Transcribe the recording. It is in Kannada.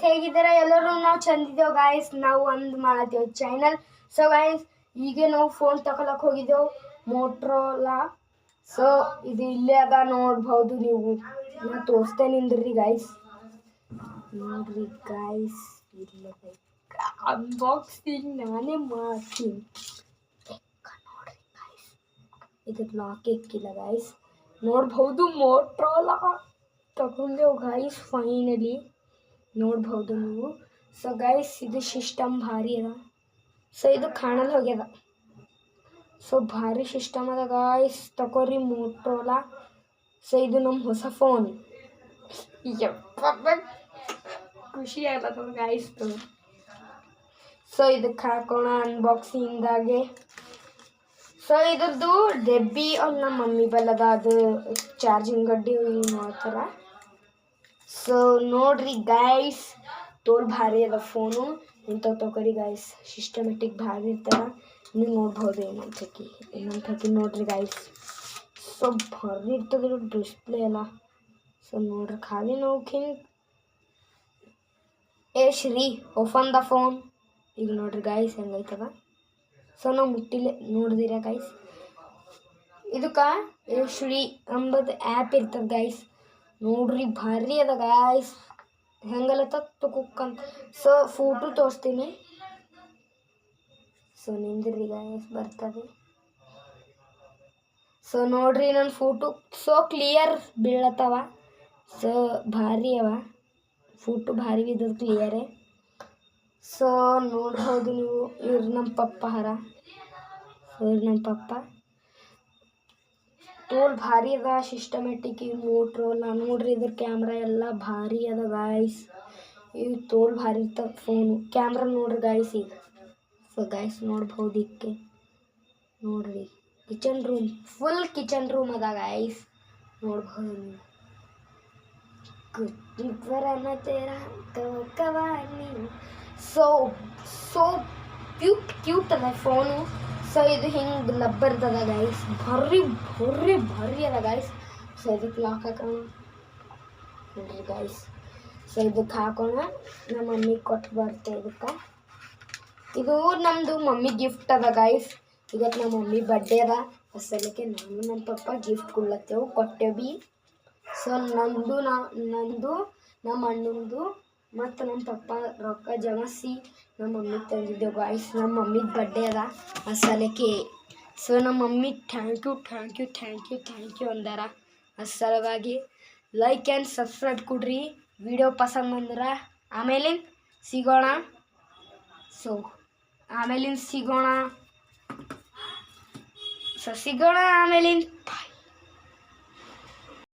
ಹೇಗಿದ್ದೀರಾ ಎಲ್ಲರೂ? ನಾವು ಚಂದಿದ್ದೇವೆ ಗಾಯ್ಸ್. ನಾವು ಒಂದು ಮಾಡತ್ತೇವೆ ಚಾನಲ್. ಸೊ ಗಾಯ್ಸ್, ಈಗ ನಾವು ಫೋನ್ ತಗೊಳಕ್ಕೆ ಹೋಗಿದ್ದೆವು, ಮೋಟ್ರೋಲಾ. ಸೊ ಇದು ಇಲ್ಲೇ ಅದ, ನೋಡ್ಬೋದು ನೀವು. ನಾನು ತೋರಿಸ್ತೇನೆ ನಿಂದ್ರಿ ಗಾಯ್ಸ್. ನೋಡ್ರಿ ಗಾಯ್ಸ್, ಇಲ್ಲ ಅನ್ಬಾಕ್ಸಿಂಗ್ ನಾನೇ ಮಾಡ್ತೀನಿ. ನೋಡ್ರಿ ಗಾಯ್ಸ್, ಇದು ಲಾಕ್ ಇಕ್ಕಿಲ್ಲ ಗಾಯ್ಸ್. ನೋಡ್ಬೋದು ಮೋಟ್ರೋಲಾ ತಗೊಂಡೆವು ಗಾಯ್ಸ್ ಫೈನಲಿ, ನೋಡ್ಬೋದು ನೀವು. ಸೊ ಗೈಸ್, ಇದು ಸಿಸ್ಟಮ್ ಭಾರಿ ಅದ. ಸೊ ಇದು ಕಾಣಲ್ ಹೋಗ್ಯದ. ಸೊ ಭಾರಿ ಸಿಸ್ಟಮ್ ಅದ ಗಾಯ್ಸ್, ತಗೋರಿ ಮೋಟ್ರೋಲಾ. ಸೊ ಇದು ನಮ್ಮ ಹೊಸ ಫೋನ್. ಖುಷಿ ಆಗ್ತದ ಗಾಯ್ಸ್. ಸೊ ಇದಕ್ಕೆ ಹಾಕೋಣ ಅನ್ಬಾಕ್ಸಿಂಗ್ದಾಗೆ. ಸೊ ಇದ್ರದ್ದು ಡೆಬ್ಬಿ ಅಲ್ಲಿ ನಮ್ಮ ಮಮ್ಮಿ ಬಲ್ಲದ, ಅದು ಚಾರ್ಜಿಂಗ್ ಗಡ್ಡಿ ನೋಡ್ತಾರ. ಸೊ ನೋಡ್ರಿ ಗೈಸ್, ತೋಲ್ ಭಾರಿ ಅದ ಫೋನು. ಇಂಥವು ತಗೋರಿ ಗೈಸ್, ಸಿಸ್ಟಮೆಟಿಕ್ ಭಾರಿ ಇರ್ತಾರ. ನೀವು ನೋಡ್ಬೋದು ಏನಂತಕಿ ನೋಡ್ರಿ ಗೈಸ್. ಸೊ ಭಾರಿ ಇರ್ತದೆ ಡಿಸ್ಪ್ಲೇ ಎಲ್ಲ. ಸೊ ನೋಡ್ರಿ, ಖಾಲಿ ನಾವು ಹಿಂಗೆ ಶ್ರೀ ಓಪನ್ ದ ಫೋನ್. ಈಗ ನೋಡ್ರಿ ಗೈಸ್ ಹೆಂಗೈತದ. ಸೊ ನಾವು ಮುಟ್ಟಿಲೆ ನೋಡಿದಿರ ಗೈಸ್. ಇದಕ್ಕೆ ಶ್ರೀ ಅಂಬದು ಆ್ಯಪ್ ಇರ್ತದೆ ಗೈಸ್. ನೋಡ್ರಿ ಭಾರಿ ಅದ ಗಾಯ್ಸ್, ಹೆಂಗಲ್ಲ ಕುಕ್ಕಂತ. ಸೊ ಫೋಟೋ ತೋರಿಸ್ತೀನಿ. ಸೊ ನಿಂದ್ರಿ ಗಾಯ್ಸ್, ಬರ್ತದೆ. ಸೊ ನೋಡ್ರಿ ನನ್ನ ಫೋಟೋ ಸೊ ಕ್ಲಿಯರ್ ಬೀಳತ್ತವ. ಸೊ ಭಾರಿ ಅವ ಫೋಟೋ, ಭಾರಿ ಇದ್ದದ್ದು ಕ್ಲಿಯರೇ. ಸೊ ನೋಡ್ಬೋದು ನೀವು, ಇವ್ರು ನಮ್ಮ ಪಪ್ಪ ಹರ. ಸೊ ಇವ್ರು ನಮ್ಮ ಪಪ್ಪ. ತೋಲ್ ಭಾರಿ ಅದ ಸಿಸ್ಟಮೆಟಿಕ್ ಈ ಮೋಟ್ರೋಲಾ. ನೋಡ್ರಿ ಇದ್ರ ಕ್ಯಾಮ್ರಾ ಎಲ್ಲ ಭಾರಿ ಅದ ಗಾಯ್ಸ್. ಇದು ತೋಲ್ ಭಾರಿ ಇರ್ತದೆ ಫೋನು. ಕ್ಯಾಮ್ರಾ ನೋಡ್ರಿ ಗಾಯ್ಸ್ ಈಗ. ಸೊ ಗಾಯ್ಸ್ ನೋಡ್ಬೋದು ಇದಕ್ಕೆ. ನೋಡ್ರಿ kitchen room, full kitchen room ಅದ ಗಾಯ್ಸ್. ನೋಡ್ಬೋದು ನೀವು. ಸೊ ಸೊ ಕ್ಯೂಟ್ ಅದ ಫೋನು. ಸೊ ಇದು ಹಿಂಗೆ ಲಬ್ಬರ್ದದ ಗೈಸ್, ಭಾರಿ ಅದ ಗೈಸ್. ಸೊ ಇದಕ್ಕೆ ಲಾಕ್ ಹಾಕೋಣ ನೋಡ್ರಿ ಗೈಸ್. ಸೊ ಇದಕ್ಕೆ ಹಾಕೋಣ. ನಮ್ಮ ಮಮ್ಮಿಗೆ ಕೊಟ್ಟು ಬರ್ತೇವೆ ಇದಕ್ಕೆ. ಇದು ನಮ್ಮದು ಮಮ್ಮಿ ಗಿಫ್ಟ್ ಅದ ಗೈಸ್. ಇವತ್ತು ನಮ್ಮ ಮಮ್ಮಿ ಬರ್ಡೇ ಅದ, ಅಸಲಕ್ಕೆ ನಾನು ನಮ್ಮ ಪಪ್ಪ ಗಿಫ್ಟ್ ಕೊಡ್ಲತ್ತೇವೆ, ಕೊಟ್ಟೇವಿ. ಸೊ ನಂದು ನಮ್ಮ ಅಣ್ಣಂದು ಮತ್ತು ನಮ್ಮ ಪಪ್ಪ ರೊಕ್ಕ ಜಮಾಸಿ ನಮ್ಮ ಮಮ್ಮಿಗೆ ತಂದಿದ್ದೆವು ಗಾಯ್ಸ್. ನಮ್ಮ ಮಮ್ಮಿಗೆ ಬರ್ಡೇ ಅದ ಅಸಲಕ್ಕೆ. ಸೊ ನಮ್ಮ ಮಮ್ಮಿ ಥ್ಯಾಂಕ್ ಯು ಅಂದಾರ. ಅಸಲವಾಗಿ ಲೈಕ್ ಆ್ಯಂಡ್ ಸಬ್ಸ್ಕ್ರೈಬ್ ಕೊಡ್ರಿ, ವಿಡಿಯೋ ಪಸಂದ್ ಬಂದ್ರೆ. ಆಮೇಲಿಂದ ಸಿಗೋಣ. ಆಮೇಲಿಂದ